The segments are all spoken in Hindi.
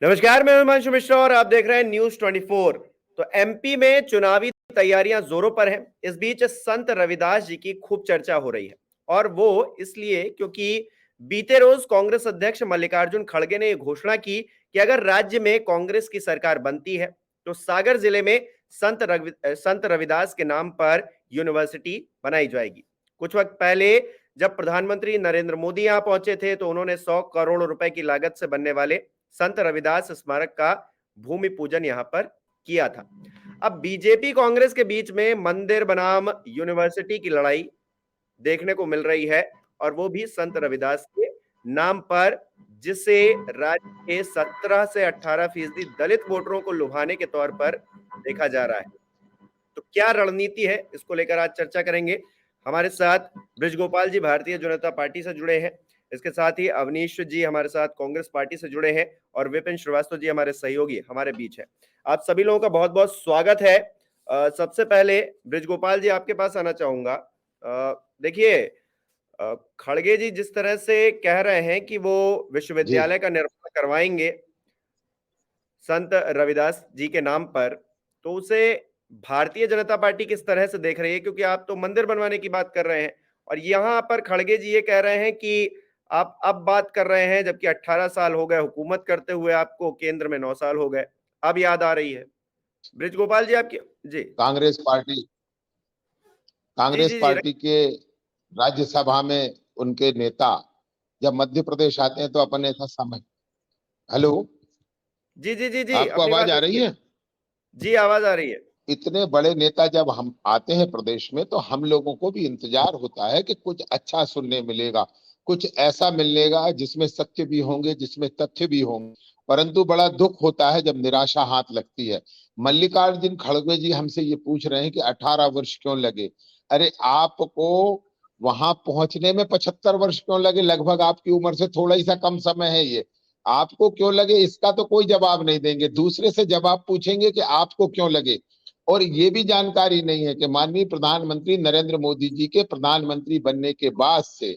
नमस्कार, मैं हिमांशु मिश्रा और आप देख रहे हैं न्यूज 24। तो एमपी में चुनावी तैयारियां जोरों पर हैं। इस बीच संत रविदास जी की खूब चर्चा हो रही है और वो इसलिए क्योंकि बीते रोज कांग्रेस अध्यक्ष मल्लिकार्जुन खड़गे ने ये घोषणा की कि अगर राज्य में कांग्रेस की सरकार बनती है तो सागर जिले में संत रविदास के नाम पर यूनिवर्सिटी बनाई जाएगी। कुछ वक्त पहले जब प्रधानमंत्री नरेंद्र मोदी यहां पहुंचे थे तो उन्होंने 100 करोड़ रुपए की लागत से बनने वाले संत रविदास स्मारक का भूमि पूजन यहां पर किया था। अब बीजेपी कांग्रेस के बीच में मंदिर बनाम यूनिवर्सिटी की लड़ाई देखने को मिल रही है और वो भी संत रविदास के नाम पर, जिसे राज्य के 17 से 18% दलित वोटरों को लुभाने के तौर पर देखा जा रहा है। तो क्या रणनीति है, इसको लेकर आज चर्चा करेंगे। हमारे साथ ब्रिजगोपाल जी भारतीय जनता पार्टी से जुड़े हैं, इसके साथ ही अवनीश जी हमारे साथ कांग्रेस पार्टी से जुड़े हैं और विपिन श्रीवास्तव जी हमारे सहयोगी हमारे बीच है। आप सभी लोगों का बहुत बहुत स्वागत है। सबसे पहले ब्रिजगोपाल जी आपके पास आना चाहूंगा। देखिए, खड़गे जी जिस तरह से कह रहे हैं कि वो जी विश्वविद्यालय का निर्माण करवाएंगे संत रविदास जी के नाम पर, तो उसे भारतीय जनता पार्टी किस तरह से देख रही है? क्योंकि आप तो मंदिर बनवाने की बात कर रहे हैं और यहाँ पर खड़गे जी ये कह रहे हैं कि आप अब बात कर रहे हैं, जबकि 18 साल हो गए हुकूमत करते हुए, आपको केंद्र में 9 साल हो गए, अब याद आ रही है। ब्रिजगोपाल जी आपकी। जी कांग्रेस पार्टी जी कांग्रेस जी जी पार्टी के राज्यसभा में उनके नेता जब मध्य प्रदेश आते हैं तो अपने ऐसा समय। हेलो, जी जी जी जी आपको अपनी आवाज बात आ रही रखिए। है? जी आवाज आ रही है। इतने बड़े नेता जब हम आते हैं प्रदेश में तो हम लोगों को भी इंतजार होता है कि कुछ अच्छा सुनने मिलेगा, कुछ ऐसा मिलेगा जिसमें सत्य भी होंगे, जिसमें तथ्य भी होंगे। परंतु बड़ा दुख होता है जब निराशा हाथ लगती है। मल्लिकार्जुन खड़गे जी हमसे ये पूछ रहे हैं कि 18 वर्ष क्यों लगे। अरे आपको वहां पहुंचने में 75 वर्ष क्यों लगे? लगभग आपकी उम्र से थोड़ा ही सा कम समय है ये। आपको क्यों लगे इसका तो कोई जवाब नहीं देंगे, दूसरे से जवाब पूछेंगे कि आपको क्यों लगे। और ये भी जानकारी नहीं है कि माननीय प्रधानमंत्री नरेंद्र मोदी जी के प्रधानमंत्री बनने के बाद से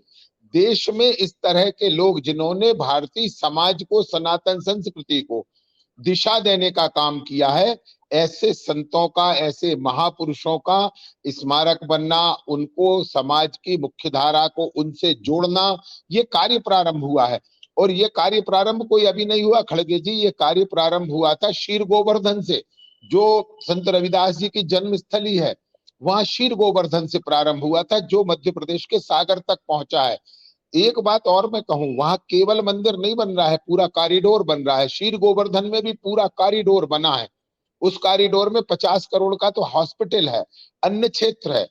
देश में इस तरह के लोग जिन्होंने भारतीय समाज को, सनातन संस्कृति को दिशा देने का काम किया है, ऐसे संतों का, ऐसे महापुरुषों का स्मारक बनना, उनको समाज की मुख्य धारा को उनसे जोड़ना, ये कार्य प्रारंभ हुआ है। और ये कार्य प्रारंभ कोई अभी नहीं हुआ खड़गे जी, ये कार्य प्रारंभ हुआ था शीर गोवर्धन से, जो संत रविदास जी की जन्मस्थली है। वहां शीर गोवर्धन से प्रारंभ हुआ था, जो मध्य प्रदेश के सागर तक पहुंचा है। एक बात और मैं कहूं, वहां केवल मंदिर नहीं बन रहा है, पूरा कॉरिडोर बन रहा है। शीर गोवर्धन में भी पूरा कॉरिडोर बना है। उस कॉरिडोर में 50 करोड़ का तो हॉस्पिटल है, अन्य क्षेत्र है।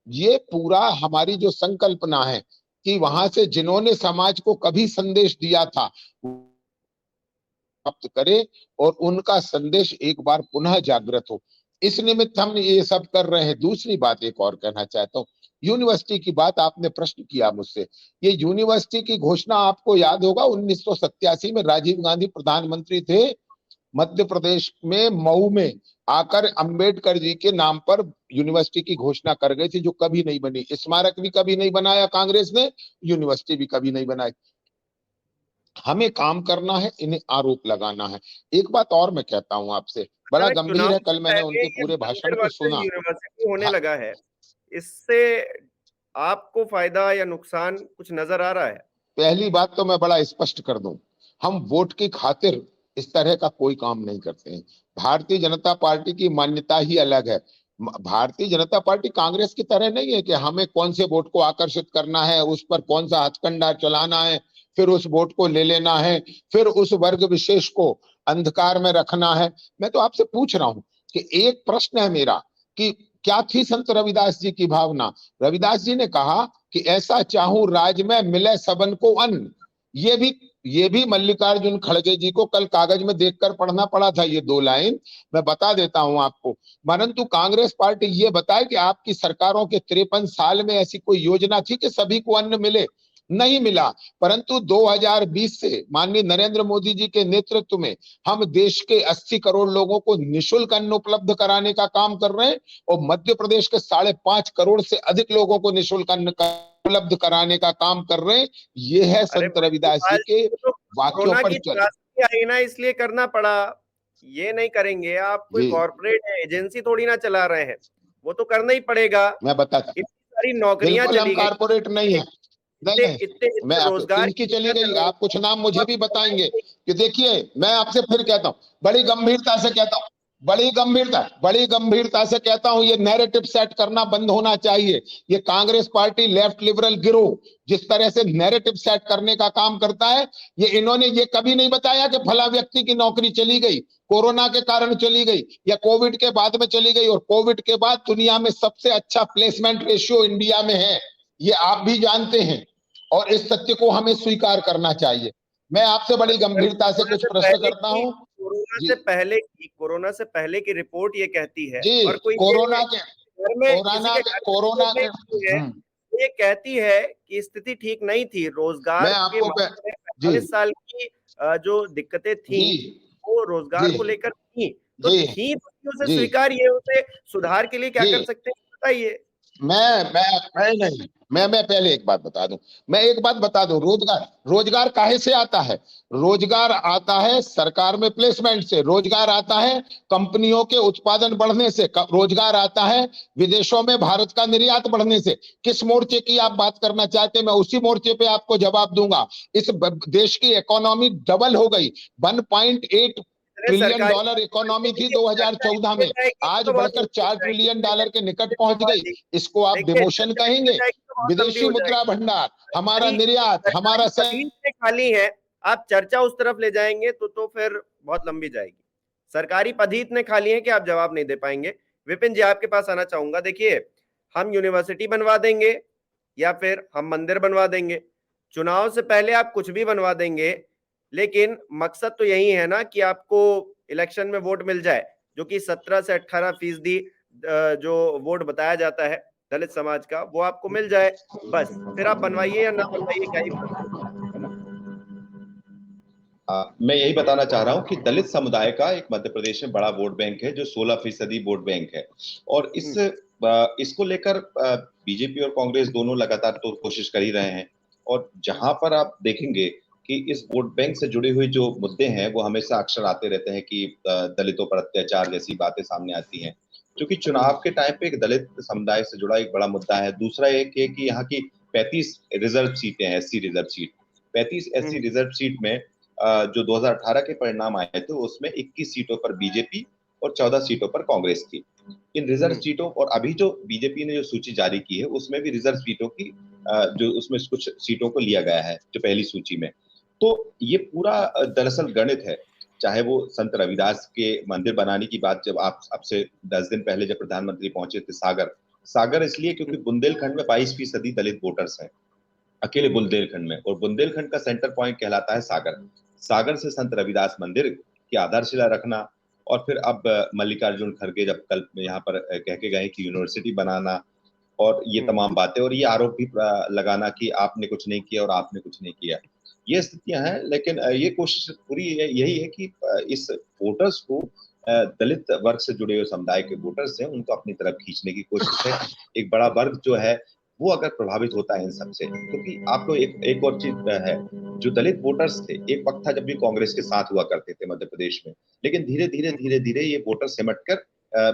ये पूरा हमारी जो संकल्पना है कि वहां से जिन्होंने समाज को कभी संदेश दिया था प्राप्त करे और उनका संदेश एक बार पुनः जागृत हो, इस निमित्त हम ये सब कर रहे हैं। दूसरी बात एक और कहना चाहता हूँ, यूनिवर्सिटी की बात आपने प्रश्न किया मुझसे। ये यूनिवर्सिटी की घोषणा आपको याद होगा 1987 में राजीव गांधी प्रधानमंत्री थे, मध्य प्रदेश में मऊ में आकर अंबेडकर जी के नाम पर यूनिवर्सिटी की घोषणा कर गई थी, जो कभी नहीं बनी। स्मारक भी कभी नहीं बनाया कांग्रेस ने, यूनिवर्सिटी भी कभी नहीं बनाई। हमें काम करना है, इन्हें आरोप लगाना है। एक बात और मैं कहता हूं आपसे, बड़ा गंभीर चुनाव है, से कल मैंने पहले उनके ये पूरे भाषण मंदिर को वर्सेस सुना। यूनिवर्सिटी होने भा, लगा है, इससे आपको फायदा या नुकसान कुछ नजर आ रहा है? पहली बात तो मैं बड़ा स्पष्ट कर दूं, हम वोट की खातिर इस तरह का कोई काम नहीं करते हैं। भारतीय जनता पार्टी की मान्यता ही अलग है। भारतीय जनता पार्टी कांग्रेस की तरह नहीं है कि हमें कौन से वोट को आकर्षित करना है, उस पर कौन सा हथकंडा चलाना है, फिर उस वोट को ले लेना है, फिर उस वर्ग विशेष को अंधकार में रखना है। मैं तो आपसे पूछ रहा हूं कि एक प्रश्न है मेरा कि क्या थी संत रविदास जी की भावना? रविदास जी ने कहा कि ऐसा चाहूं राज में मिले सबन को अन्न। ये भी मल्लिकार्जुन खड़गे जी को कल कागज में देखकर पढ़ना पड़ा था, ये दो लाइन मैं बता देता हूं आपको। परंतु कांग्रेस पार्टी ये बताए कि आपकी सरकारों के 53 साल में ऐसी कोई योजना थी कि सभी को अन्न मिले? नहीं मिला। परंतु 2020 से माननीय नरेंद्र मोदी जी के नेतृत्व में हम देश के 80 करोड़ लोगों को निःशुल्क अन्न उपलब्ध कराने का काम कर रहे हैं और मध्य प्रदेश के 5.5 करोड़ से अधिक लोगों को निःशुल्क अन्न उपलब्ध कराने का काम कर रहे हैं। ये है अरे संत रविदास जी के तो वाक्यों कोरोना पर की चल। आई ना इसलिए करना पड़ा, ये नहीं करेंगे। आप कोई जी कॉर्पोरेट है, एजेंसी थोड़ी ना चला रहे हैं, वो तो करना ही पड़ेगा। मैं बताता, इतनी सारी नौकरियां बिल्कुल हम चली गई, कारपोरेट नहीं है, नहीं इतने नहीं, इतने मैं इतने आप रोजगार किनकी की चली दुनिया गई, चल रही आप कुछ नाम मुझे भी बताएंगे है। कि देखिए मैं आपसे फिर कहता हूं, बड़ी गंभीरता से कहता हूं, बड़ी गंभीरता से कहता हूं, ये नैरेटिव सेट करना बंद होना चाहिए। ये कांग्रेस पार्टी लेफ्ट लिबरल गिरोह जिस तरह से नैरेटिव सेट करने का काम करता है, ये इन्होंने ये कभी नहीं बताया कि फला व्यक्ति की नौकरी चली गई, कोरोना के कारण चली गई या कोविड के बाद में चली गई, और कोविड के बाद दुनिया में सबसे अच्छा प्लेसमेंट रेशियो इंडिया में है, ये आप भी जानते हैं, और इस सत्य को हमें स्वीकार करना चाहिए। मैं आपसे बड़ी गंभीरता से कुछ प्रश्न करता हूं। जी कोरोना से पहले की रिपोर्ट ये कहती है, जी, और कोई ये कोरोना के घर में किसी के घर में कोरोना रिपोर्ट नहीं के होती है, तो ये कहती है कि स्थिति ठीक नहीं थी, मैं रोजगार के आपको मामले में जी 45 साल की जो दिक्कतें थी, जी वो जी रोजगार को लेकर थी, तो जी थी तो उसे जी स्वीकारिए, उसे सुधार के लिए क्या जी कर सकते हैं बताइए। मैं नहीं, मैं पहले एक बात बता दूं, मैं एक बात बता दूं, रोजगार रोजगार काहे से आता है? रोजगार आता है सरकार में प्लेसमेंट से, रोजगार आता है कंपनियों के उत्पादन बढ़ने से, रोजगार आता है विदेशों में भारत का निर्यात बढ़ने से। किस मोर्चे की आप बात करना चाहते हैं, मैं उसी मोर्चे पे आपको जवाब दूंगा। इस देश की इकोनॉमी डबल हो गई, 1.8 अरे ट्रिलियन सरकारी डॉलर इकोनॉमी थी देखिए, चर्चा 2014 इसलिए में, जाएगी आज तो बहुत बढ़कर लंबी हो 4 जाएगी। ट्रिलियन डॉलर के निकट पहुंच गई। देखिए इसको आप देखिए, डिमोशन चर्चा इसलिए कहेंगे? जाएगी तो बहुत लंबी विदेशी हो मुद्रा जाएगी। भंडार, हमारा सरकारी निर्यात, सरकारी हमारा पदवी इतने खाली है, आप चर्चा उस तरफ ले जाएंगे तो फिर बहुत लंबी जाएगी। सरकारी पद ही इतने खाली हैं कि आप जवाब नहीं दे पाएंगे। विपिन जी, आपके पास आना चाहूंगा। देखिए, हम यूनिवर्सिटी बनवा देंगे या फिर हम मंदिर बनवा देंगे, चुनाव से पहले आप कुछ भी बनवा देंगे, लेकिन मकसद तो यही है ना कि आपको इलेक्शन में वोट मिल जाए, जो कि 17 से 18% जो वोट बताया जाता है दलित समाज का, वो आपको मिल जाए। बस फिर आप बनवाइए या ना बनवाइए, क्या ही फर्क पड़ता है ना। मैं यही बताना चाह रहा हूं कि दलित समुदाय का एक मध्य प्रदेश में बड़ा वोट बैंक है, जो 16% वोट बैंक है। और इसको लेकर बीजेपी और कांग्रेस दोनों लगातार तो कोशिश कर ही रहे हैं। और जहां पर आप देखेंगे कि इस वोट बैंक से जुड़े हुए जो मुद्दे हैं वो हमेशा अक्सर आते रहते हैं कि दलितों पर अत्याचार जैसी बातें सामने आती हैं, क्योंकि चुनाव के टाइम पे एक दलित समुदाय से जुड़ा एक बड़ा मुद्दा है। दूसरा एक है कि यहाँ की 35 रिजर्व सीटें हैं, SC reserve seat, 35 SC reserve seat में जो 2018 के परिणाम आए थे उसमें 21 सीटों पर बीजेपी और 14 सीटों पर कांग्रेस थी। इन रिजर्व सीटों, और अभी जो बीजेपी ने जो सूची जारी की है उसमें भी रिजर्व सीटों की जो उसमें कुछ सीटों को लिया गया है जो पहली सूची में। तो ये पूरा दरअसल गणित है। चाहे वो संत रविदास के मंदिर बनाने की बात, जब आप अब से 10 दिन पहले जब प्रधानमंत्री पहुंचे थे सागर इसलिए क्योंकि बुंदेलखंड में 22% दलित वोटर्स हैं, अकेले बुंदेलखंड में, और बुंदेलखंड का सेंटर पॉइंट कहलाता है सागर। सागर से संत रविदास मंदिर की आधारशिला रखना, और फिर अब मल्लिकार्जुन खड़गे जब कल यहाँ पर कह के गए कि यूनिवर्सिटी बनाना, और ये तमाम बातें, और ये आरोप भी लगाना कि आपने कुछ नहीं किया और आपने कुछ नहीं किया, ये स्थितियां हैं। लेकिन ये कोशिश पूरी यही है कि इस वोटर्स को, दलित वर्ग से जुड़े हुए समुदाय के वोटर्स हैं उनको अपनी तरफ खींचने की कोशिश है। एक बड़ा वर्ग जो है वो अगर प्रभावित होता है इन सबसे, क्योंकि आपको एक और चीज है, जो दलित वोटर्स थे एक वक्त था जब भी कांग्रेस के साथ हुआ करते थे मध्य प्रदेश में, लेकिन धीरे धीरे ये वोटर सिमट कर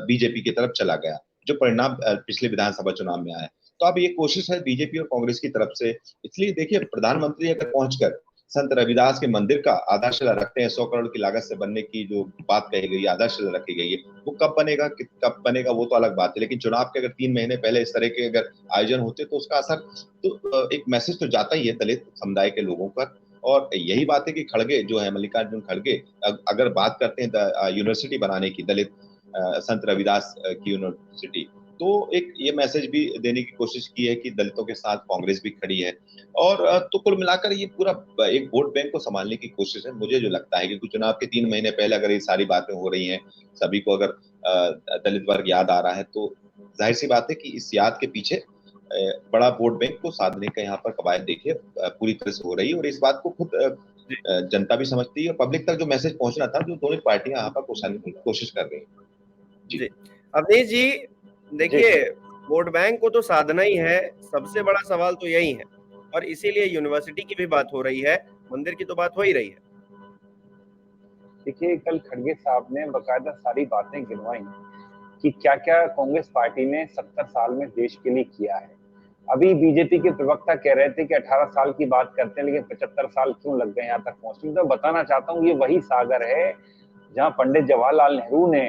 बीजेपी की तरफ चला गया, जो परिणाम पिछले विधानसभा चुनाव में आया। तो अब ये कोशिश है बीजेपी और कांग्रेस की तरफ से। इसलिए देखिए, प्रधानमंत्री अगर पहुंचकर संत रविदास के मंदिर का आधारशिला रखते हैं, 100 करोड़ की लागत से बनने की जो बात कही गई, आधारशिला रखी गई है, वो कब बनेगा वो तो अलग बात है, लेकिन चुनाव के अगर 3 महीने पहले इस तरह के अगर आयोजन होते तो उसका असर तो एक मैसेज तो जाता ही है दलित समुदाय के लोगों पर। और यही बात है कि खड़गे जो है, मल्लिकार्जुन खड़गे, अगर बात करते हैं यूनिवर्सिटी बनाने की, दलित संत रविदास की यूनिवर्सिटी, तो एक ये मैसेज भी देने की कोशिश की है कि दलितों के साथ कांग्रेस भी खड़ी है। और तो कुल मिलाकर ये पूरा एक वोट बैंक को संभालने की कोशिश है, मुझे जो लगता है, क्योंकि चुनाव के 3 महीने पहले अगर ये सारी बातें हो रही हैं, सभी को अगर दलित वर्ग याद आ रहा है, तो जाहिर सी बात है कि इस याद के पीछे बड़ा वोट बैंक को साधने का यहाँ पर कवायद देखिए पूरी तरह से हो रही है। और इस बात को खुद जनता भी समझती है, और पब्लिक तक जो मैसेज पहुंचना था, जो दोनों पार्टियां यहाँ पर पहुंचाने की कोशिश कर रही है। जी, अवनीश जी, देखिए, वोट बैंक को तो साधना ही है, सबसे बड़ा सवाल तो यही है, और इसीलिए यूनिवर्सिटी की भी बात हो रही है, मंदिर की तो बात हो ही रही है। देखिए, कल खड़गे साहब ने बाकायदा सारी बातें गिनवाई कि क्या-क्या कांग्रेस पार्टी ने 70 साल में देश के लिए किया है। अभी बीजेपी के प्रवक्ता कह रहे थे कि 18 साल की बात करते हैं, लेकिन 75 साल क्यों लग गए यहाँ तक पहुँचने? तो बताना चाहता हूँ, ये वही सागर है, जहाँ पंडित जवाहरलाल नेहरू ने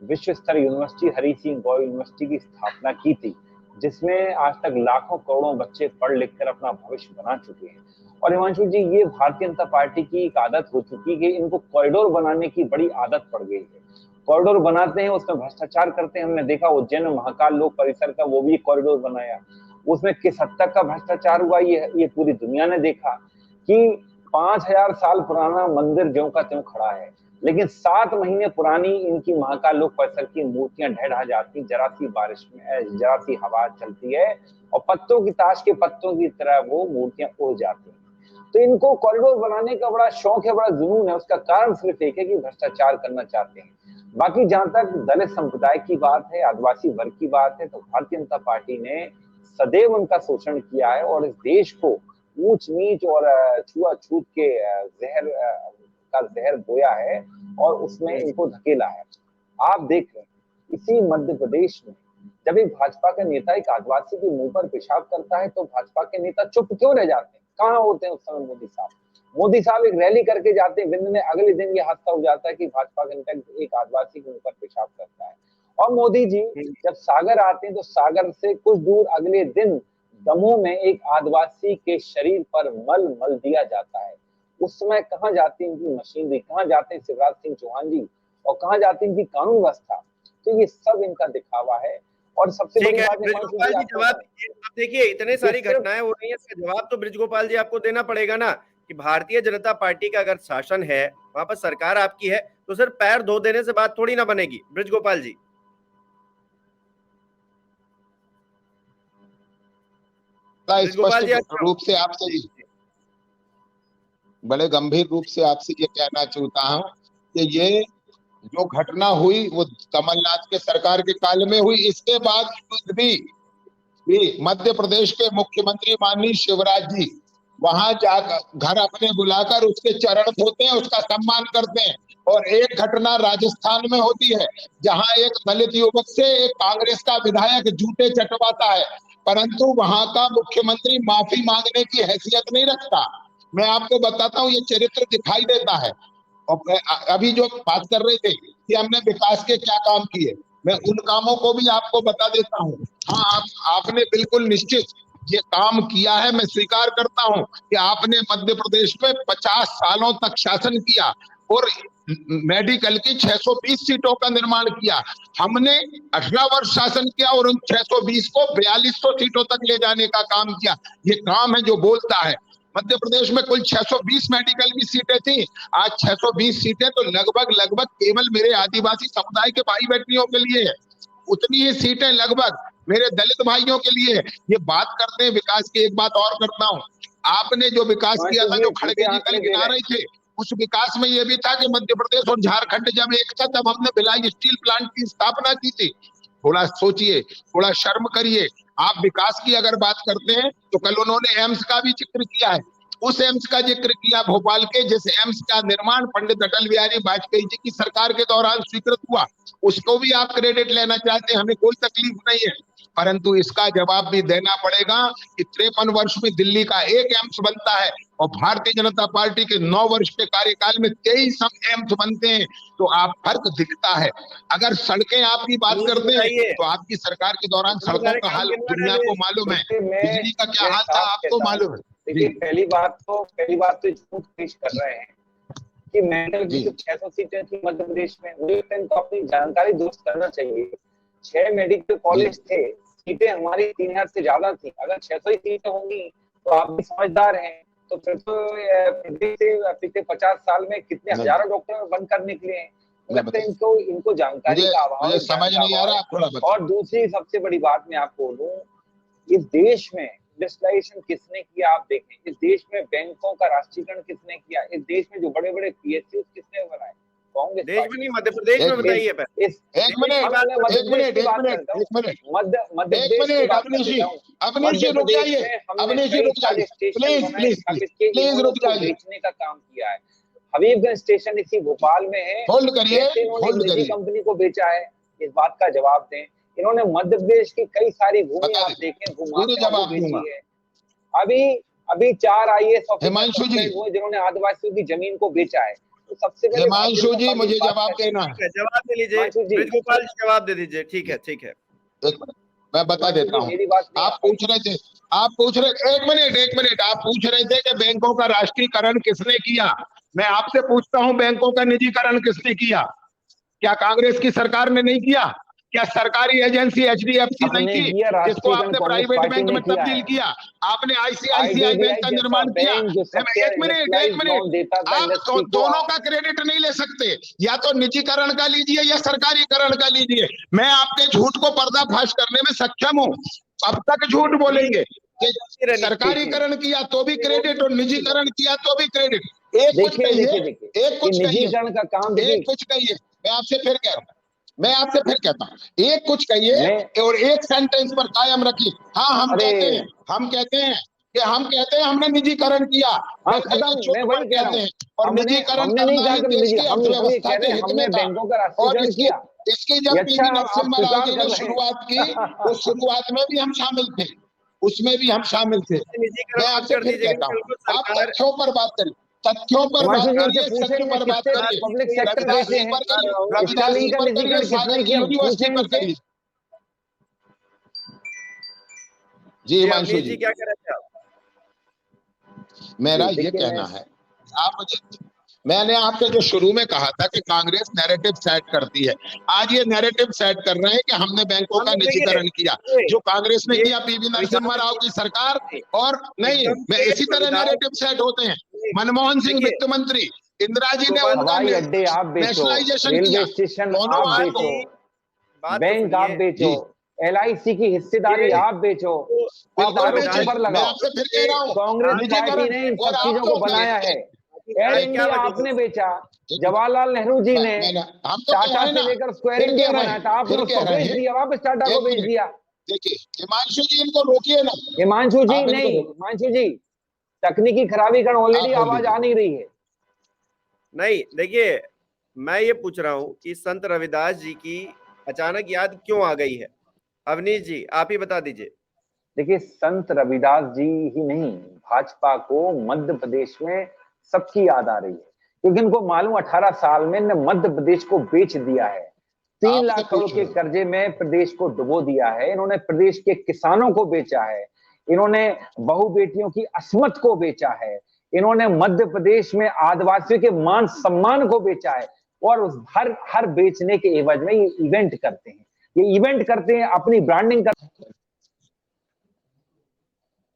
विश्व स्तर यूनिवर्सिटी हरि सिंह गौर यूनिवर्सिटी की स्थापना की थी, जिसमें आज तक लाखों करोड़ों बच्चे पढ़ लिख कर अपना भविष्य बना चुके हैं। और हिमांशु जी, ये भारतीय जनता पार्टी की एक आदत हो चुकी है कि इनको कॉरिडोर बनाने की बड़ी आदत पड़ गई है। कॉरिडोर बनाते हैं, उसमें भ्रष्टाचार करते हैं। हमने देखा उज्जैन में महाकाल लोक परिसर का वो भी कॉरिडोर बनाया, उसमें किस हद तक का भ्रष्टाचार हुआ ये पूरी दुनिया ने देखा कि 5000 साल पुराना मंदिर ज्यों का त्यों खड़ा है, लेकिन 7 महीने पुरानी इनकी महाकाल लोक परिसर की मूर्तियां ढह ढह जाती, जरा सी बारिश में जरा सी हवा चलती है और पत्तों की ताश के पत्तों की तरह वो मूर्तियां उड़ जाती हैं। तो इनको कॉरिडोर बनाने का बड़ा शौक है, बड़ा जुनून है। उसका कारण सिर्फ एक है कि भ्रष्टाचार करना चाहते हैं। बाकी जहां तक दलित संप्रदाय की बात है, आदिवासी वर्ग की बात है, तो भारतीय जनता पार्टी ने सदैव उनका शोषण किया है और इस देश को ऊंच नीच और छुआछूत के जहर बोया है और उसमें इनको धकेला है। आप देख रहे हैं इसी मध्य प्रदेश में जब एक भाजपा का नेता एक आदिवासी के मुंह पर पेशाब करता है तो भाजपा के नेता चुप क्यों रह जाते हैं? कहाँ होते हैं उस समय मोदी साहब? मोदी साहब एक रैली करके जाते हैं, बिंद में अगले दिन ये हादसा हो जाता है कि भाजपा के नेता एक आदिवासी के मुंह पर पेशाब करता है। और मोदी जी जब सागर आते हैं तो सागर से कुछ दूर अगले दिन दमोह में एक आदिवासी के शरीर पर मल दिया जाता है। उस समय कहाँ जाती है इनकी मशीनरी, कहाँ जाते हैं शिवराज सिंह चौहान जी और कहाँ जाती है इनकी कानून व्यवस्था? तो ये सब इनका दिखावा है। और सबसे बड़ी बात बृजगोपाल जी, जवाब अब देखिए, इतने सारी घटनाएं हो रही हैं, इसका जवाब तो बृजगोपाल जी आपको देना पड़ेगा ना कि भारतीय जनता पार्टी का अगर शासन है, वहां पर सरकार आपकी है, तो सिर्फ पैर धो देने से बात थोड़ी ना बनेगी। बृजगोपाल जी, स्पष्ट रूप से आपसे बड़े गंभीर रूप से आपसे ये कहना चाहता हूं कि ये जो घटना हुई वो कमलनाथ के सरकार के काल में हुई। इसके बाद भी मध्य प्रदेश के मुख्यमंत्री माननीय शिवराज जी वहां जाकर घर अपने बुलाकर उसके चरण धोते हैं, उसका सम्मान करते हैं। और एक घटना राजस्थान में होती है जहां एक दलित युवक से एक कांग्रेस का विधायक जूते चटवाता है, परंतु वहां का मुख्यमंत्री माफी मांगने की हैसियत नहीं रखता। मैं आपको बताता हूँ, ये चरित्र दिखाई देता है। और अभी जो बात कर रहे थे कि हमने विकास के क्या काम किए, मैं उन कामों को भी आपको बता देता हूँ। हाँ, आपने बिल्कुल निश्चित ये काम किया है। मैं स्वीकार करता हूँ कि आपने मध्य प्रदेश में 50 सालों तक शासन किया और मेडिकल की 620 सीटों का निर्माण किया। हमने 18 वर्ष शासन किया और उन 620 को 4200 सीटों तक ले जाने का काम किया। ये काम है जो बोलता है। मध्य प्रदेश में कुल 620 मेडिकल की सीटें थी, आज 620 सीटें तो लगभग केवल मेरे आदिवासी समुदाय के भाई बहनियों के लिए है। उतनी ही सीटें लगभग मेरे दलित भाइयों के लिए। ये बात करते हैं विकास की। एक बात और करता हूँ, आपने जो विकास किया था, जो खड़गे जी कल गिना रहे थे, उस विकास में ये भी था कि मध्य प्रदेश और झारखंड जब एक था तब हमने भिलाई स्टील प्लांट की स्थापना की थी। थोड़ा सोचिए, थोड़ा शर्म करिए। आप विकास की अगर बात करते हैं तो कल उन्होंने एम्स का भी जिक्र किया है। उस एम्स का जिक्र किया भोपाल के, जिस एम्स का निर्माण पंडित अटल बिहारी वाजपेयी जी की सरकार के दौरान स्वीकृत हुआ, उसको भी आप क्रेडिट लेना चाहते हैं, हमें कोई तकलीफ नहीं है। परंतु इसका जवाब भी देना पड़ेगा कि 53 वर्ष में दिल्ली का एक एम्स बनता है और भारतीय जनता पार्टी के 9 वर्ष के कार्यकाल में 23 एम्स बनते हैं। तो आप फर्क दिखता है। अगर सड़कें आपकी बात करते हैं तो आपकी सरकार के दौरान सड़कों का हाल दुनिया को मालूम है, बिजली का क्या हाल था आपको मालूम है। देखिए, पहली बात तो झूठ पेश कर रहे हैं कि मेडिकल की जो 600 सीटें थी मध्य प्रदेश में, इनको अपनी जानकारी दुरुस्त करना चाहिए। 6 मेडिकल कॉलेज थे, सीटें हमारी 3000 से ज्यादा थी। अगर 600 ही सीटें होंगी तो आप भी समझदार हैं, तो फिर तो प्रदेश से पिछले 50 साल में कितने हजारों डॉक्टर बनकर निकले हैं। इनको जानकारी का अभाव समझ नहीं आ रहा। और दूसरी सबसे बड़ी बात मैं आपको बोलूं, इस देश में इंडस्ट्रियलाइजेशन किसने किया? आप देखें, इस देश में बैंकों का राष्ट्रीयकरण किसने किया? इस देश में जो बड़े बड़े पीएसयू किसने बनाए? कांग्रेस। देश में नहीं, मध्य प्रदेश में बताइए। एक मिनट अवनीश जी रुक जाइए, अवनीश जी रुक जाइए, प्लीज रुक जाइए। बेचने का काम किया है। हबीबगंज स्टेशन इसी भोपाल में है, होल्ड करिए, कैसे इन्होंने होल्ड निजी करिए, कंपनी को बेचा है, इस बात का जवाब दें। इन्होंने मध्य प्रदेश की कई सारी भूमि बता आप दीजिए, देखें पूरी भूमाफियाओं को जवाब बेची दूंगा। है। अभी अभी 4 IAS ऑफिसर हिमांशु जी, सस्पेंड हुए जिन्होंने आदिवासियों की जमीन को बेचा है। तो सबसे पहले भारतीय हिमांशु जनता जी पार्टी मुझे इस बात जवाब का- देना है। ठीक है, जवाब दे लीजिए। हिमांशु जी, ब्रिजगोपाल जी जवाब दे दीजिए। ठीक है, ठीक है। एक मिनट, मैं बता हिमांशु देता जी, हूँ। मेरी बात नहीं आप पूछ रहे थे, एक मिनट, आप पूछ रहे थे कि बैंकों का राष्ट्रीयकरण किसने किया। मैं आपसे पूछता हूँ, बैंकों का निजीकरण किसने किया? क्या कांग्रेस की सरकार ने नहीं किया? क्या सरकारी एजेंसी HDFC नहीं आपने थी किया जिसको राष्ट्रीयकरण, आपने कांग्रेस प्राइवेट पार्टी बैंक ने में किया तब्दील है। किया? आपने ICICI बैंक IDBI का जैसा निर्माण किया। बैंक जो सबसे एक मिनट, लोन देता था आप इंडस्ट्री को, दोनों का क्रेडिट नहीं ले सकते। या तो निजीकरण का लीजिए या सरकारीकरण का लीजिए। मैं आपके झूठ को पर्दाफाश करने में सक्षम हूँ। अब तक झूठ बोलेंगे कि सरकारीकरण किया तो भी क्रेडिट और निजीकरण किया तो भी क्रेडिट। एक कुछ देखिए कहिए, देखिए एक कुछ कहिए, निजीकरण का काम एक देखिए। कुछ कहिए। मैं आपसे फिर कह रहा हूं, मैं आपसे फिर कहता हूं, एक कुछ कहिए मैं और एक सेंटेंस पर कायम रखिए। हाँ, हम अरे कहते हैं कि हमने निजीकरण किया। हाँ खत्म, मैं वही कह रहा कहते हूँ। हैं और हमने निजीकरण हमने नहीं करना कहा ही कि देश निजी, की हम ये अर्थव्यवस्था कह के रहे हैं हित हमने में था। बैंकों का और राष्ट्रीयकरण किया। इसकी ये जब अच्छा, PV आप नरसिम्हा राव स्वीकार जी कर ने रहे शुरुआत की, हैं। उस शुरुआत में भी हम शामिल थे, उसमें भी हम शामिल थे। निजीकरण मैं मत आपसे कर फिर दीजिएगा, कहता हूँ, बिल्कुल आप सरकार। तथ्यों पर बात करिए, तथ्यों पर हिमांशु बात जी उनसे करिए, सत्य पूछेंगे पर बात कितने करिए। पब्लिक सेक्टर रविदास बेचे जी हैं, पर करिए, रविदास जी स्टालिन का पर करिए, निजीकरण सागर किसने किया, यूनिवर्सिटी पूछें पर इनसे। करिए। जी जी, हिमांशु अवनीश जी, जी क्या कह रहे थे आप? मेरा जी ये देखिए, मैं कहना है, आप मुझे, मैंने आपसे जो शुरू में कहा था कि कांग्रेस नैरेटिव सेट करती है, आज ये नैरेटिव सेट कर रहे हैं कि हमने बैंकों का हम देखिए, निजीकरण किया। जो कांग्रेस ने किया PV नरसिम्हा राव की सरकार। और नहीं, एकदम मैं से इसी तरह रविदास नैरेटिव सेट होते हैं। मनमोहन सिंह देखिए, वित्त मंत्री, इंदिरा जी ने गोपाल उनका हवाई अड्डे आप बेचो, नेशनलाइजेशन किया। रेलवे स्टेशन दोनों आप बात बेचो, को, बात तो बैंक आप सुनिए। बेचो, जी LIC की हिस्सेदारी ये आप बेचो, तो और बिल्कुल कागज बेचे। पेपर मैं लगाओ। आपसे फिर कह रहा हूँ, कांग्रेस पार्टी निजीकरण। ने इन और सब चीजों को आपको बनाया है। एयर क्या इंडिया वजह आपने है? बेचा, जवाहरलाल नेहरू जी ने हम तो कह टाटा रहे हैं से ना, लेकर स्क्वायर फिर कह इंडिया रहे बनाया हैं, था, आपने फिर कह उसको रहे बेच हैं, दिया, वापस टाटा को एक बेच मिनट, दिया। देखिए हिमांशु जी इनको रोकिए ना, हिमांशु जी आप इनको नहीं, रोकिए, हिमांशु जी तकनीकी खराबी कारण ऑलरेडी आप बोल आवाज लीजिए। आ नहीं रही है। नहीं, देखिए, मैं ये पूछ रहा हूँ कि संत रविदास जी की अचानक याद क्यों आ गई है? अवनीश जी, आप ही बता दीजिए। देखिए, संत रविदास जी ही नहीं, भाजपा को मध्य प्रदेश में सबकी याद आ रही है, क्योंकि इनको मालूम 18 साल में इन्होंने मध्य प्रदेश को बेच दिया है। 3 आपसे लाख करोड़ पूछ के रहे हैं, कर्जे में प्रदेश को डुबो दिया है इन्होंने, प्रदेश के किसानों को बेचा है इन्होंने, बहु बेटियों की अस्मत को बेचा है इन्होंने, मध्य प्रदेश में आदिवासियों के मान सम्मान को बेचा है। और उस हर बेचने के एवज में ये इवेंट करते हैं, अपनी ब्रांडिंग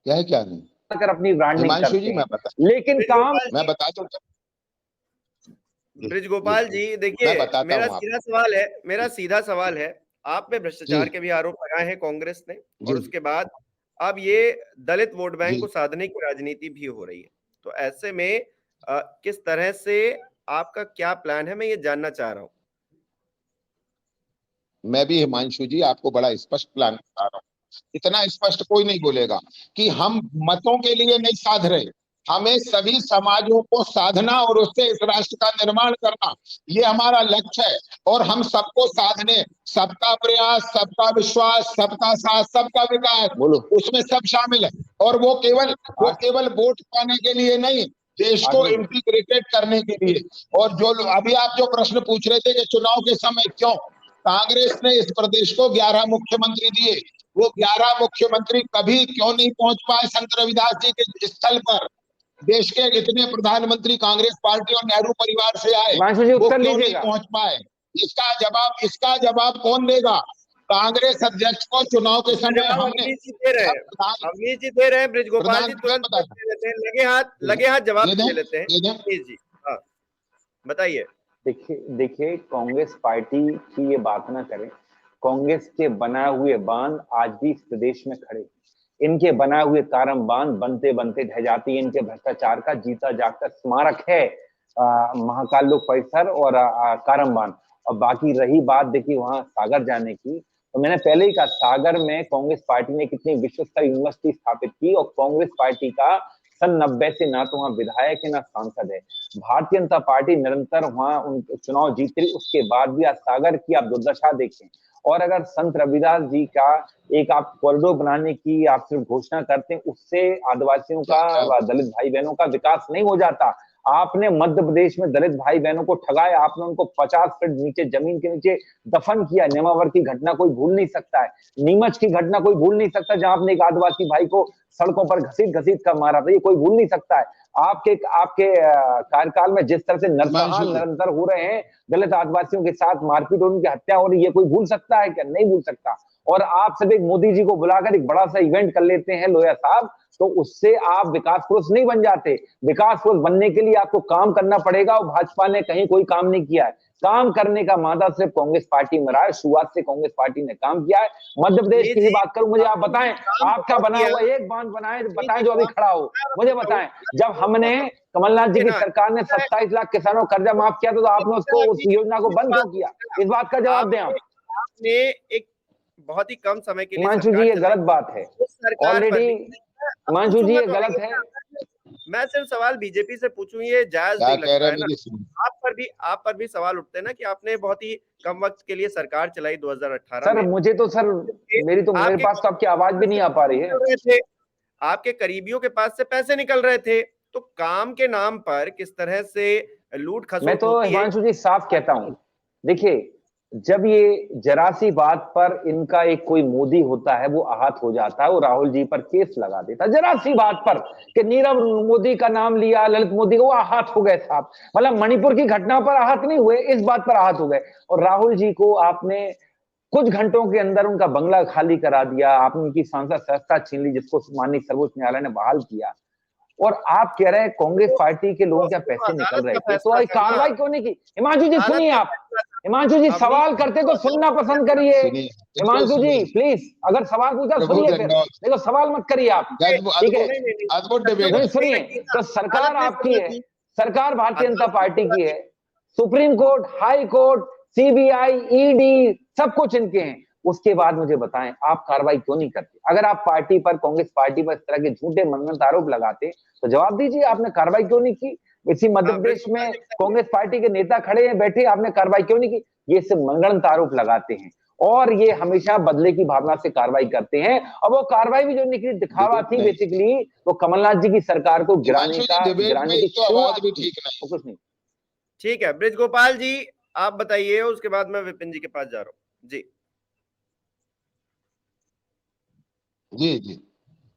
क्या है क्या नहीं। कर अपनी ब्रांडिंग हिमांशु करते जी हैं, लेकिन काम मैं बता दूं, ब्रिजगोपाल जी, मैं देखिए, बताता हूँ आप, मेरा सीधा सवाल है। आप पे भ्रष्टाचार जी के भी आरोप लगाए हैं कांग्रेस ने, और जी उसके बाद अब ये दलित वोट बैंक जी, को साधने की राजनीति भी हो रही है। तो ऐसे में किस तरह से आपका क्या प्लान है, मैं ये जानना चाह रहा हूँ। मैं भी हिमांशु जी आपको बड़ा स्पष्ट प्लान बता रहा हूँ। इतना स्पष्ट कोई नहीं बोलेगा कि हम मतों के लिए नहीं साध रहे, हमें सभी समाजों को साधना और उससे इस राष्ट्र का निर्माण करना, ये हमारा लक्ष्य है। और हम सबको साधने, सबका प्रयास, सबका विश्वास, सबका साथ, सबका विकास, बोलो उसमें सब शामिल है। और वो केवल वोट पाने के लिए नहीं, देश को इंटीग्रेटेड करने के लिए। और जो अभी आप जो प्रश्न पूछ रहे थे कि चुनाव के समय क्यों कांग्रेस ने इस प्रदेश को 11 मुख्यमंत्री दिए, वो 11 मुख्यमंत्री कभी क्यों नहीं पहुंच पाए संत रविदास जी के स्थल पर? देश के इतने प्रधानमंत्री कांग्रेस पार्टी और नेहरू परिवार से आए, हिमांशु जी वो उत्तर क्यों नहीं लीजिएगा। पहुंच पाए? इसका जवाब कौन देगा? कांग्रेस अध्यक्ष को चुनाव के इसका समय जवाब हमने अवनीश जी दे रहे हैं। अवनीश जी दे रहे हैं, ब्रिजगोपाल जी तुरंत प्रधान दे लेते हैं, लगे हाथ जवाब दे दे दें, लेते हैं। दे दें। अवनीश जी, हाँ, बताइए। देखिए कांग्रेस पार्टी की ये बात ना करें, कांग्रेस के बनाए हुए बांध आज भी इस प्रदेश में खड़े, इनके बनाए हुए कारम बांध बनते बनते ढह जाती है, इनके भ्रष्टाचार का जीता जागता स्मारक है महाकाल लोक परिसर और कारम बांध। और बाकी रही बात देखिए वहां सागर जाने की, तो मैंने पहले ही कहा सागर में कांग्रेस पार्टी ने कितनी विश्व स्तरीय यूनिवर्सिटी स्थापित की, और कांग्रेस पार्टी का सन 90 से ना तो वहां विधायक है ना सांसद है। भारतीय जनता पार्टी निरंतर वहां उन चुनाव जीत रही, उसके बाद भी आज सागर की आप दुर्दशा देखें। और अगर संत रविदास जी का एक आप कॉरिडोर बनाने की आप सिर्फ घोषणा करते हैं, उससे आदिवासियों का, दलित भाई बहनों का विकास नहीं हो जाता। आपने मध्य प्रदेश में दलित भाई बहनों को ठगाया, आपने उनको 50 फीट नीचे जमीन के नीचे दफन किया। नेमावर की घटना कोई भूल नहीं सकता है, नीमच की घटना कोई भूल नहीं सकता, जहां आपने एक आदिवासी भाई को सड़कों पर घसीट घसीट कर मारा था, ये कोई भूल नहीं सकता है। आपके कार्यकाल में जिस तरह से नरसंहार निरंतर हो रहे हैं, दलित आदिवासियों के साथ मारपीट और उनकी हत्या हो रही है, ये कोई भूल सकता है क्या? नहीं भूल सकता। और आप सब एक मोदी जी को बुलाकर एक बड़ा सा इवेंट कर लेते हैं लोया साहब, तो उससे आप विकास पुरुष नहीं बन जाते। विकास पुरुष बनने के लिए आपको काम करना पड़ेगा, और भाजपा ने कहीं कोई काम नहीं किया है। काम करने का मादा सिर्फ कांग्रेस पार्टी में रहा है, शुरुआत से कांग्रेस पार्टी ने काम किया है। मध्य प्रदेश की ही बात करूं, मुझे आप बताएं, आपका बना हुआ एक बांध बताएं जो अभी खड़ा हो, मुझे बताएं। जब हमने कमलनाथ जी की सरकार ने 27 लाख किसानों का कर्जा माफ किया तो आपने उसको, उस योजना को बंद क्यों किया? इस बात का जवाब दें आप। आपने एक बहुत ही कम समय के लिए, हिमांशु जी ये गलत बात है, ऑलरेडी हिमांशु जी ये गलत है। मैं सिर्फ सवाल बीजेपी से पूछूं, ये जायज नहीं लगता है ना? आप पर भी सवाल उठते हैं ना कि आपने बहुत ही कम वक्त के लिए सरकार चलाई 2018 में। मुझे तो सर मेरे पास तो आपकी आवाज भी नहीं आ पा रही है। आपके करीबियों के पास से पैसे निकल रहे थे, तो काम के नाम पर किस तरह से लूट खसोट? मैं तो हिमांशु जी साफ कहता हूं, देखिए जब ये जरा सी बात पर इनका एक कोई मोदी होता है वो आहत हो जाता है, वो राहुल जी पर केस लगा देता है जरा सी बात पर कि नीरव मोदी का नाम लिया, ललित मोदी को, वो आहत हो गए साहब। मतलब मणिपुर की घटना पर आहत नहीं हुए, इस बात पर आहत हो गए। और राहुल जी को आपने कुछ घंटों के अंदर उनका बंगला खाली करा दिया, आपने उनकी सांसद सत्ता छीन ली, जिसको माननीय सर्वोच्च न्यायालय ने बहाल किया। और आप कह रहे हैं कांग्रेस पार्टी के लोगों क्या पैसे निकल रहे थे, तो कार्रवाई क्यों नहीं की? हिमांशु जी सुनिए, आप हिमांशु जी सवाल करते तो सुनना पसंद करिए। हिमांशु जी प्लीज, अगर सवाल पूछा सुनिए, फिर देखो सवाल मत करिए आप, ठीक है? सुनिए, तो सरकार आपकी है, सरकार भारतीय जनता पार्टी की है, supreme court, high court, CBI, ED सब कुछ इनके हैं। उसके बाद मुझे बताएं आप कार्रवाई क्यों नहीं करते? अगर आप पार्टी पर, कांग्रेस पार्टी पर इस तरह के झूठे मनगढ़ंत आरोप लगाते तो जवाब दीजिए, आपने कार्रवाई क्यों नहीं की? इसी मध्य प्रदेश में कांग्रेस पार्टी के नेता खड़े हैं बैठे, आपने कार्रवाई क्यों नहीं की? ये सिर्फ मनगढ़ंत आरोप लगाते हैं और ये हमेशा बदले की भावना से कार्रवाई करते हैं। और वो कार्रवाई भी जो निकली दिखावा थी, बेसिकली वो कमलनाथ जी की सरकार को गिराने की शुरुआत भी कुछ नहीं। ठीक है, ब्रिज गोपाल जी आप बताइए, उसके बाद मैं विपिन जी के पास जा रहा हूँ। जी जी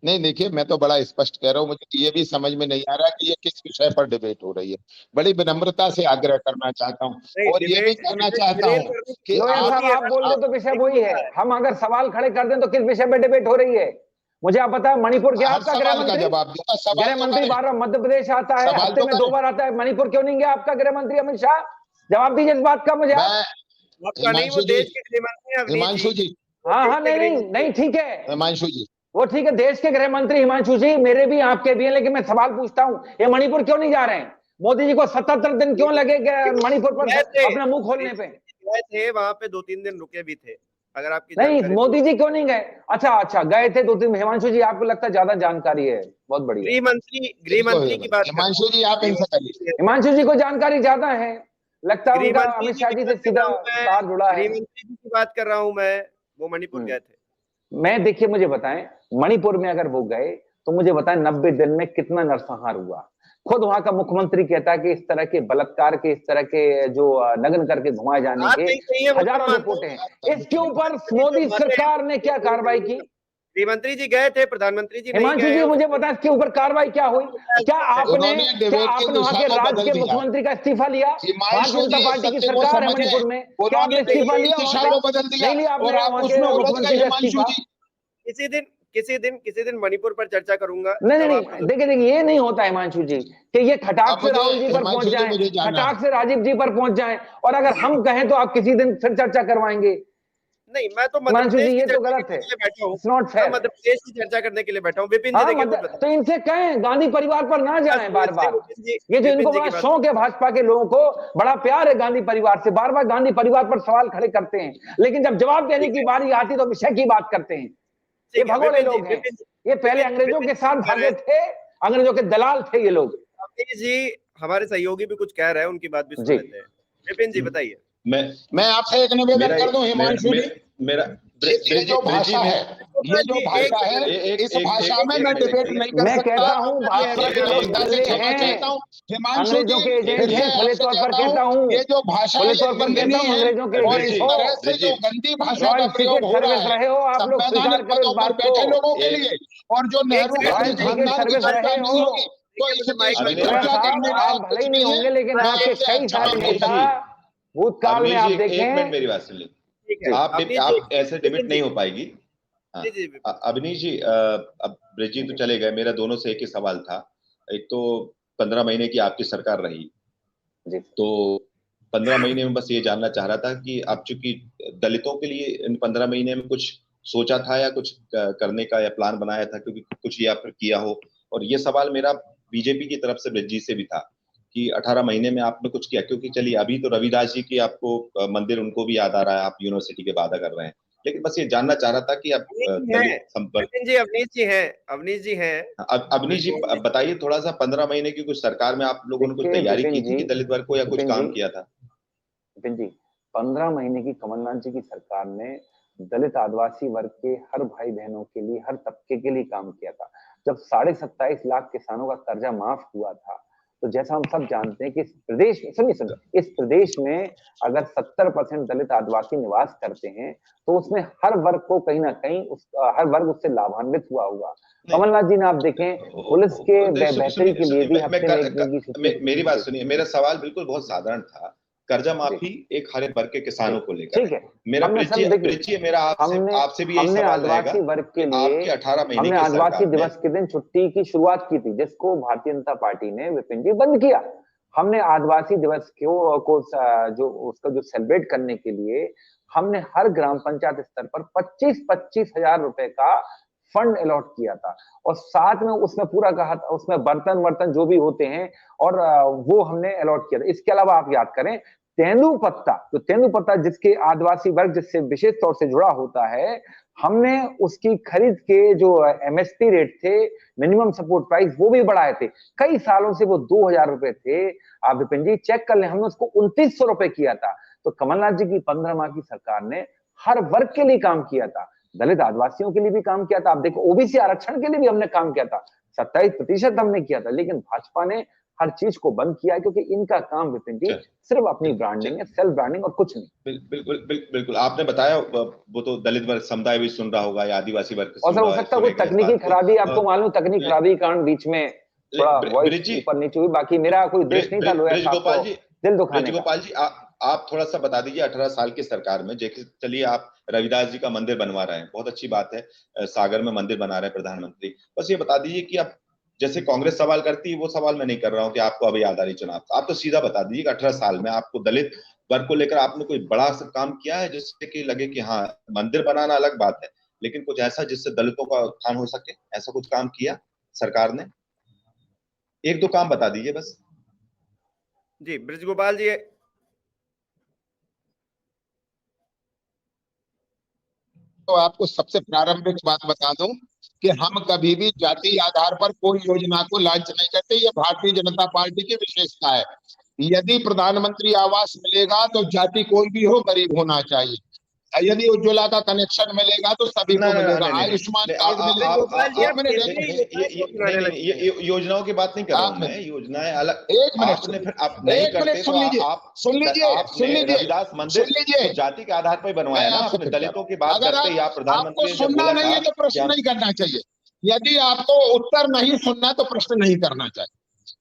नहीं, देखिए मैं तो बड़ा स्पष्ट कह रहा हूँ, मुझे ये भी समझ में नहीं आ रहा कि ये किस विषय पर डिबेट हो रही है। बड़ी विनम्रता से आग्रह करना चाहता हूँ और ये भी कहना चाहता हूँ कि आप बोल रहे तो विषय वही है, हम अगर सवाल खड़े कर दें तो किस विषय पर डिबेट हो रही है? मुझे आप बताएं, मणिपुर क्या आपका गृह मंत्री बार बार मध्य प्रदेश आता है, हफ्ते में 2 बार आता है, मणिपुर क्यों नहीं गया आपका गृह मंत्री अमित शाह? जवाब दीजिए इस बात का मुझे। हिमांशु जी, हाँ नहीं ठीक है हिमांशु जी, वो ठीक है, देश के गृह मंत्री हिमांशु जी मेरे भी आपके भी हैं, लेकिन मैं सवाल पूछता हूँ, ये मणिपुर क्यों नहीं जा रहे हैं? मोदी जी को 77 दिन क्यों लगे मणिपुर पर अपना मुंह खोलने पे? गए थे वहां पे, 2-3 दिन रुके भी थे, अगर आपकी नहीं मोदी जी क्यों नहीं गए? अच्छा गए थे 2-3। हिमांशु जी आपको लगता है ज्यादा जानकारी है, बहुत बढ़िया। गृह मंत्री की बात, हिमांशु जी आप इनसे करिए। हिमांशु जी को जानकारी ज्यादा है, लगता है उनका अमित शाह जी से सीधा तार जुड़ा है। गृह मंत्री की बात कर रहा हूँ मैं, वो मणिपुर गए थे। मैं देखिए मुझे बताएं, मणिपुर में अगर वो गए तो मुझे बताएं 90 दिन में कितना नरसंहार हुआ? खुद वहां का मुख्यमंत्री कहता है कि इस तरह के बलात्कार के, इस तरह के जो नग्न करके घुमाए जाने के हजारों रिपोर्टें हैं। इसके ऊपर मोदी सरकार ने क्या कार्रवाई की? गृहमंत्री जी गए थे, प्रधानमंत्री जी नहीं गए। हिमांशु जी मुझे बताएं इसके ऊपर कार्रवाई क्या हुई? क्या आपने वहां के राज्य के मुख्यमंत्री का इस्तीफा लिया? भारतीय जनता पार्टी की सरकार है मणिपुर में, क्या आपने इस्तीफा लिया? नहीं लिया आपने वहां के मुख्यमंत्री का इस्तीफा? किसी दिन मणिपुर पर चर्चा करूंगा। नहीं देखिए ये नहीं होता हिमांशु जी कि ये खटाक से राहुल जी पर पहुंच जाए, खटाक से राजीव जी पर पहुंच जाए, और अगर हम कहें तो आप किसी दिन फिर चर्चा करवाएंगे। नहीं, मैं तो हिमांशु जी ये तो गलत है, it's not fair. Madhya Pradesh की चर्चा करने के लिए बैठा हूँ। विपिन जी तो इनसे कहें गांधी परिवार पर ना जाएं बार बार। ये जो इनको बड़ा शौक है, भाजपा के लोगों को बड़ा प्यार है गांधी परिवार से, बार बार गांधी परिवार पर सवाल खड़े करते हैं, लेकिन जब जवाब देने की बारी आती तो विषय की बात करते हैं। ये भगोड़े लोग हैं, ये पहले अंग्रेजों के साथ भागे थे, अंग्रेजों के दलाल थे ये लोग। अवनीश जी, हमारे सहयोगी भी कुछ कह रहे हैं, उनकी बात भी सुन जी। लेते हैं। विपिन जी बताइए। मैं आपसे एक निवेदन कर दूं हिमांशु जी, ये जो भाषा है, ये जो भाषा है, इस भाषा में मैं डिबेट नहीं कर मैं सकता। कहता हूँ आपसे विनम्रता से क्षमा चाहता हूँ हिमांशु जी, अंग्रेजों के फिर एजेंट से हैं, खुले आपसे तौर पर कहता कहता हूँ हूँ, ये जो भाषा है खुले तौर पर कहता हूँ, अंग्रेजों के और इस एजेंट हो, तरह से जो गंदी भाषा का रॉयल प्रयोग सीक्रेट हो रहा सर्विस रहे हो आप लोग, स्वीकार संवैधानिक करो पदों इस पर बात बैठे को। लोगों के लिए, और जो Nehru second, Gandhi royal secret खानदान की सर्विस रहे सरकार नहीं हो। होगी तो इस देश में अवनीश चर्चा साहब, करने आप लायक भले ही कुछ नहीं नहीं होंगे, है। लेकिन मैं आपके आपसे कई क्षमा सारे अवनीश नेता जी, भूतकाल में अवनीश आप जी, एक मिनट देखें। मेरी बात सुन लीजिए। ठीक है। आप अवनीश आप जी, ऐसे डिबेट विपिन नहीं जी, हो पाएगी। हाँ, जी जी विपिन। अवनीश जी, अब ब्रिज जी तो चले गए, मेरा दोनों से एक ही सवाल था। एक तो 15 महीने की आपकी सरकार रही, जी। तो 15 महीने में बस ये जानना चाह रहा था कि आप चूंकि दलितों के लिए इन 15 महीने में कुछ सोचा था या कुछ करने का या प्लान बनाया था, क्योंकि कुछ या फिर किया हो। और ये सवाल मेरा बीजेपी की तरफ से ब्रिज जी से भी था कि 18 महीने में आपने कुछ किया, क्योंकि चलिए अभी तो रविदास जी की आपको मंदिर उनको भी याद आ रहा है, आप यूनिवर्सिटी के वादा कर रहे हैं, लेकिन बस ये जानना चाह रहा था कि आप दलित संपर्क। विपिन जी, अवनीश जी हैं, अवनीश जी हैं। अवनीश जी बताइए थोड़ा सा, 15 महीने की कुछ सरकार में आप लोगों ने कुछ देखिए तैयारी की विपिन थी कि जी, दलित वर्ग को, या कुछ काम किया था? विपिन जी, 15 महीने की कमलनाथ जी की सरकार ने दलित आदिवासी वर्ग के हर भाई बहनों के लिए, हर तबके के लिए काम किया था। जब 27.5 लाख किसानों का कर्जा माफ हुआ था, तो जैसा हम सब जानते हैं कि इस प्रदेश में, सुनिए, इस प्रदेश में अगर 70% दलित आदिवासी निवास करते हैं, तो उसमें हर वर्ग को कहीं ना कहीं हर वर्ग उससे लाभान्वित हुआ होगा। कमलनाथ जी ने आप देखें, पुलिस के बेहतरी के लिए भी हफ्ते में एक दिन की छुट्टी। मेरी बात सुनिए, मेरा सवाल बिल्कुल बहुत साधारण था। कर्जा माफी एक हर एक वर्ग के किसानों को लेकर, ठीक है। मेरा मेरा हमने आपसे भी यही सवाल रहेगा आदिवासी वर्ग के लिए आपके 18 महीने हमने की आदिवासी सरकार में दिवस के दिन छुट्टी की शुरुआत की थी, जिसको भारतीय जनता पार्टी ने, विपिन जी, बंद किया। हमने आदिवासी दिवस को जो उसका जो सेलिब्रेट करने के लिए हमने हर ग्राम पंचायत स्तर पर 25-25 हजार रुपए का फंड अलॉट किया था, और साथ में उसमें पूरा कहा था, उसमें बर्तन जो भी होते हैं, और वो हमने अलॉट किया था। इसके अलावा आप याद करें, तेंदुपत्ता जिसके आदिवासी वर्ग जिससे विशेष तौर से जुड़ा होता है, हमने उसकी खरीद के जो एमएसपी रेट थे, मिनिमम सपोर्ट प्राइस, वो भी बढ़ाए थे। कई सालों से वो 2000 रुपए थे। आप विपिन जी चेक कर लें, हमने उसको 2900 रुपए किया था। तो कमलनाथ जी की 15 माह की सरकार ने हर वर्ग के लिए काम किया था, दलित आदिवासियों के लिए भी काम किया था। आप देखो, ओबीसी आरक्षण के लिए भी हमने काम किया था, 27% हमने किया था। लेकिन भाजपा ने हर चीज को बंद किया, क्योंकि इनका काम, विपिन जी, सिर्फ अपनी ब्रांडिंग है, सेल्फ ब्रांडिंग और कुछ नहीं। बिल्कुल आपने बताया, वो तो दलित वर्ग समुदाय भी सुन रहा होगा या आदिवासी वर्ग, और सर हो सकता है कोई तकनीकी खराबी, आपको मालूम, तकनीकी खराबी के कारण बीच में थोड़ा वॉइस ऊपर नीचे हुई। बाकी मेरा कोई उद्देश्य नहीं था लोया साहब को दिल दुखाने का। गोपाल जी, आप थोड़ा सा बता दीजिए, 18 साल की सरकार में, चलिए आप रविदास जी का मंदिर बनवा रहे हैं, बहुत अच्छी बात है, सागर में मंदिर बना रहे हैं प्रधानमंत्री। बस ये बता दीजिए कि आप, जैसे कांग्रेस सवाल करती है, वो सवाल मैं नहीं कर रहा हूं कि आपको अभी याद आ रही चुनाव, आप तो सीधा बता दीजिए कि 18 साल में आपको दलित वर्ग को लेकर आपने कोई बड़ा सा काम किया है, जिससे कि लगे कि हाँ, मंदिर बनाना अलग बात है, लेकिन कुछ ऐसा जिससे दलितों का उत्थान हो सके, ऐसा कुछ काम किया सरकार ने? एक दो काम बता दीजिए बस। जी ब्रिज गोपाल जी। तो आपको सबसे प्रारंभिक बात बता दूं कि हम कभी भी जाति आधार पर कोई योजना को लॉन्च नहीं करते, ये भारतीय जनता पार्टी की विशेषता है। यदि प्रधानमंत्री आवास मिलेगा तो जाति कोई भी हो, गरीब होना चाहिए। यदि उज्ज्वला का कनेक्शन मिलेगा तो सभी को मिलेगा, आयुष्मान कार्ड मिलेगा। योजनाओं की बात नहीं कर रहा हूं मैं, योजनाएं अलग। एक मिनट आप नहीं करते, सुन लीजिए रविदास मंदिर जाति के आधार पर बनवाया ना आपने, दलितों की बात करते ही आप प्रधानमंत्री ने सुनना नहीं है तो प्रश्न नहीं करना चाहिए। यदि आपको उत्तर नहीं सुनना तो प्रश्न नहीं करना चाहिए।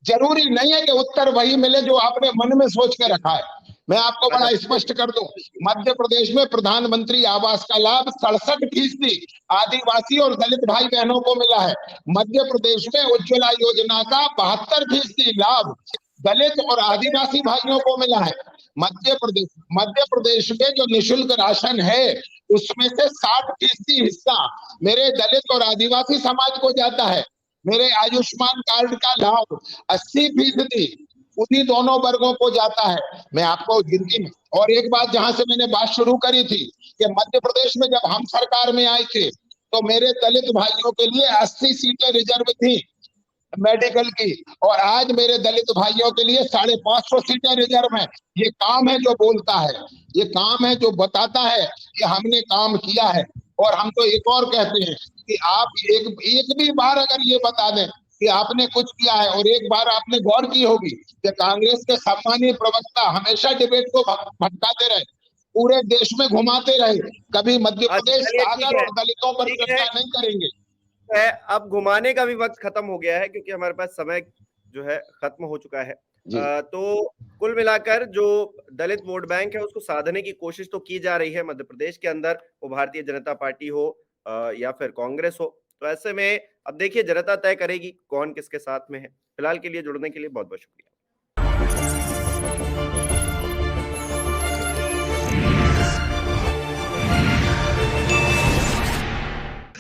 जरूरी नहीं है कि उत्तर वही मिले जो आपने मन में सोच के रखा है। मैं आपको बड़ा स्पष्ट कर दूं, मध्य प्रदेश में प्रधानमंत्री आवास का लाभ 67% आदिवासी और दलित भाई बहनों को मिला है। मध्य प्रदेश में उज्ज्वला योजना का 72% लाभ दलित और आदिवासी भाइयों को मिला है। मध्य प्रदेश में जो निःशुल्क राशन है, उसमें से 60% हिस्सा मेरे दलित और आदिवासी समाज को जाता है। मेरे आयुष्मान कार्ड का लाभ 80% उन्हीं दोनों वर्गों को जाता है। मैं आपको गिनती में, और एक बात जहां से मैंने बात शुरू करी थी कि मध्य प्रदेश में जब हम सरकार में आए थे तो मेरे दलित भाइयों के लिए 80 सीटें रिजर्व थी। मेडिकल की, और आज मेरे दलित भाइयों के लिए 550 सीटें रिजर्व हैं। ये काम है जो बोलता है, ये काम है जो बताता है कि हमने काम किया है। और हम तो एक और कहते हैं कि आप एक भी बार अगर ये बता दें कि आपने कुछ किया है, और एक बार आपने गौर की होगी कि कांग्रेस के सम्मानीय प्रवक्ता हमेशा डिबेट को भटकाते रहे, पूरे देश में घुमाते रहे, कभी मध्य अच्छा प्रदेश, चलिए ठीक सागर है, और दलितों पर ठीक चर्चा नहीं करेंगे। है। अब घुमाने का भी वक्त खत्म हो गया है क्योंकि हमारे पास समय जो है खत्म हो चुका है। जी तो कुल मिलाकर जो दलित वोट बैंक है उसको साधने की कोशिश तो की जा रही है मध्य प्रदेश के अंदर, वो भारतीय जनता पार्टी हो या फिर कांग्रेस हो। तो ऐसे में अब देखिए जनता तय करेगी कौन किसके साथ में है। फिलहाल के लिए जुड़ने के लिए बहुत बहुत शुक्रिया।